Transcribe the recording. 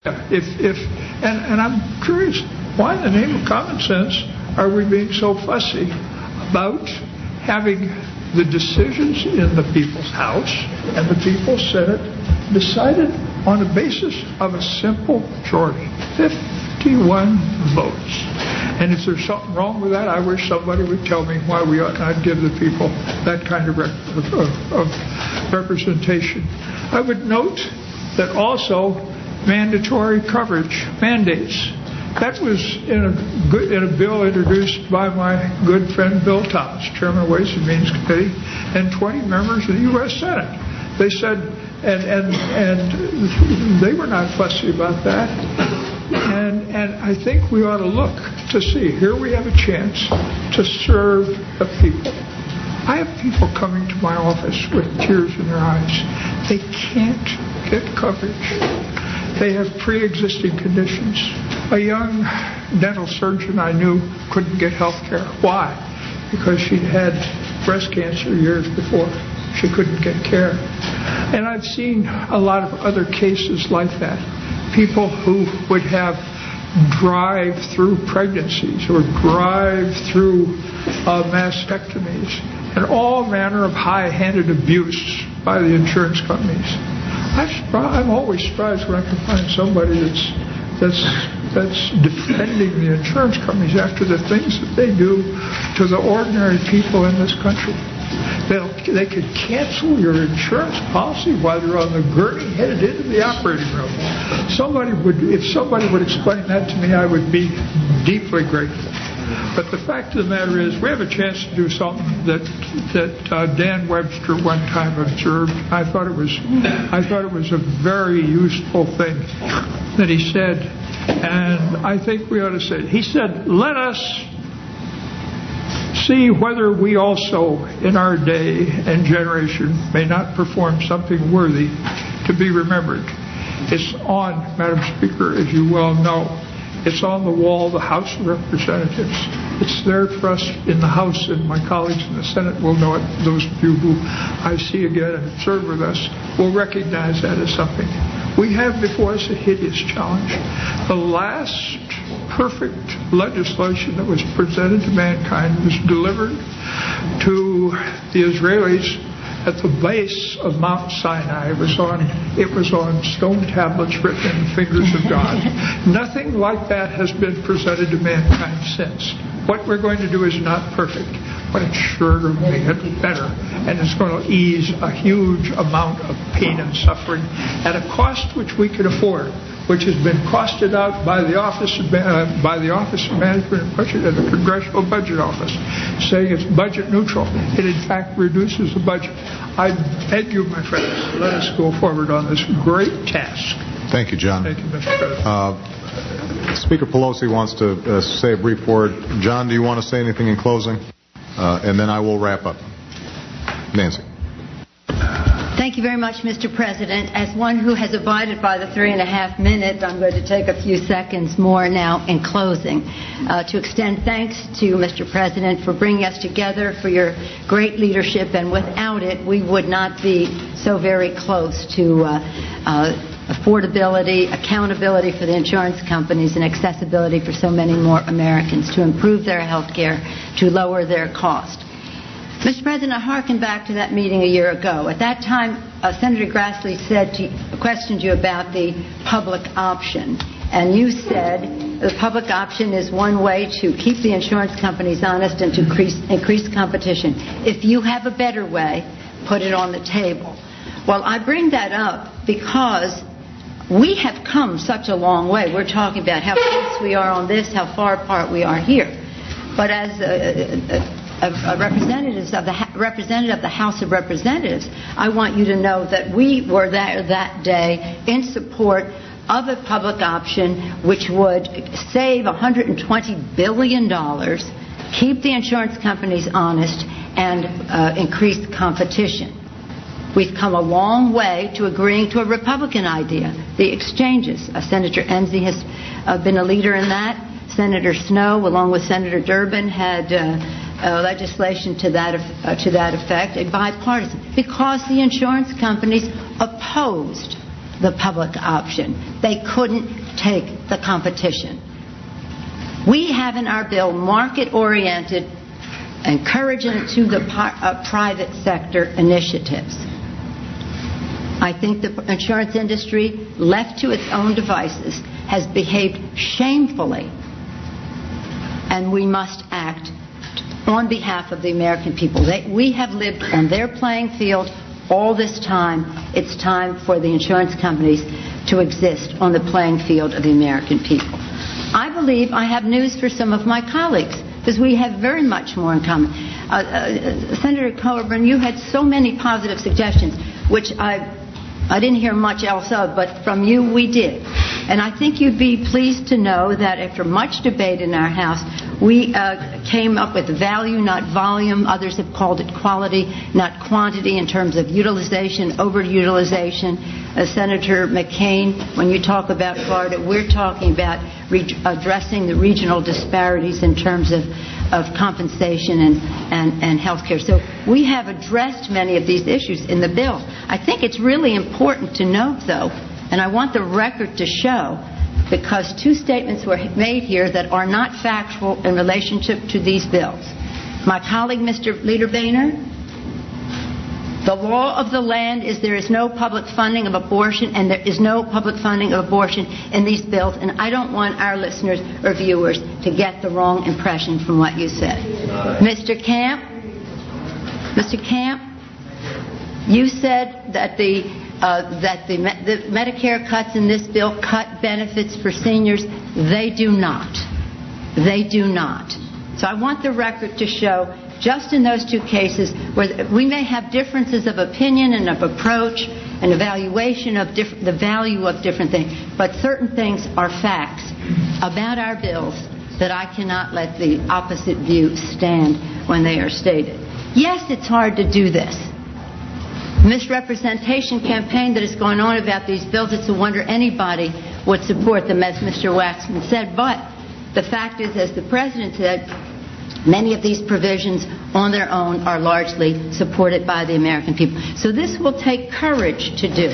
And I'm curious, why in the name of common sense are we being so fussy about having the decisions in the People's House and the People's Senate decided on the basis of a simple majority, 51 votes? And if there's something wrong with that, I wish somebody would tell me why we ought not give the people that kind of representation. I would note that also mandatory coverage mandates. That was in a bill introduced by my good friend Bill Thomas, Chairman of Ways and Means Committee, and 20 members of the U.S. Senate. They said, and they were not fussy about that. And I think we ought to look to see, here we have a chance to serve the people. I have people coming to my office with tears in their eyes. They can't get coverage. They have pre-existing conditions. A young dental surgeon I knew couldn't get health care. Why? Because she'd had breast cancer years before. She couldn't get care. And I've seen a lot of other cases like that. People who would have drive-through pregnancies or drive-through mastectomies and all manner of high-handed abuse by the insurance companies. I'm always surprised when I can find somebody that's defending the insurance companies after the things that they do to the ordinary people in this country. They could cancel your insurance policy while you're on the gurney headed into the operating room. If somebody would explain that to me, I would be deeply grateful. But the fact of the matter is, we have a chance to do something that Dan Webster one time observed. I thought it was a very useful thing that he said, and I think we ought to say it. He said, "Let us see whether we also, in our day and generation, may not perform something worthy to be remembered." It's on, Madam Speaker, as you well know. It's on the wall of the House of Representatives. It's there for us in the House, and my colleagues in the Senate will know it. Those of you who I see again and have served with us will recognize that as something. We have before us a hideous challenge. The last perfect legislation that was presented to mankind was delivered to the Israelis at the base of Mount Sinai. It was on stone tablets written in the fingers of God. Nothing like that has been presented to mankind since. What we're going to do is not perfect, but it's sure to make it better, and it's going to ease a huge amount of pain and suffering at a cost which we can afford, which has been costed out by the Office of Management and Budget and the Congressional Budget Office, saying it's budget neutral. It in fact reduces the budget. I beg you, my friends, let us go forward on this great task. Thank you, John. Thank you, Mr. President. Speaker Pelosi wants to say a brief word. John, do you want to say anything in closing? And then I will wrap up. Nancy. Thank you very much, Mr. President. As one who has abided by the 3.5 minutes, I'm going to take a few seconds more now in closing to extend thanks to Mr. President for bringing us together, for your great leadership, and without it, we would not be so very close to affordability, accountability for the insurance companies, and accessibility for so many more Americans to improve their health care, to lower their cost. Mr. President, I hearken back to that meeting a year ago. At that time, Senator Grassley questioned you about the public option, and you said the public option is one way to keep the insurance companies honest and to increase competition. If you have a better way, put it on the table. Well, I bring that up because we have come such a long way. We're talking about how close we are on this, how far apart we are here. But as representative of the House of Representatives, I want you to know that we were there that day in support of a public option which would save $120 billion, keep the insurance companies honest, and increase competition. We've come a long way to agreeing to a Republican idea, the exchanges. Senator Enzi has been a leader in that. Senator Snowe, along with Senator Durbin, had legislation to that effect, a bipartisan, because the insurance companies opposed the public option. They couldn't take the competition. We have in our bill market-oriented, encouraging to the private sector initiatives. I think the insurance industry, left to its own devices, has behaved shamefully, and we must act on behalf of the American people. We have lived on their playing field all this time. It's time for the insurance companies to exist on the playing field of the American people. I believe I have news for some of my colleagues, because we have very much more in common. Senator Coburn, you had so many positive suggestions, which I didn't hear much else of, but from you we did. And I think you'd be pleased to know that after much debate in our House, we came up with value, not volume. Others have called it quality, not quantity, in terms of utilization, overutilization. Senator McCain, when you talk about Florida, we're talking about addressing the regional disparities in terms of compensation and health care. So we have addressed many of these issues in the bill. I think it's really important to note, though, and I want the record to show, because two statements were made here that are not factual in relationship to these bills. My colleague, Mr. Leader Boehner, the law of the land is there is no public funding of abortion, and there is no public funding of abortion in these bills, and I don't want our listeners or viewers to get the wrong impression from what you said. Mr. Camp, you said that the Medicare cuts in this bill cut benefits for seniors. They do not. They do not. So I want the record to show, just in those two cases, where we may have differences of opinion and of approach and evaluation of the value of different things, but certain things are facts about our bills that I cannot let the opposite view stand when they are stated. Yes, it's hard to do this. Misrepresentation campaign that is going on about these bills, it's a wonder anybody would support them, as Mr. Waxman said. But the fact is, as the President said, many of these provisions on their own are largely supported by the American people. So this will take courage to do.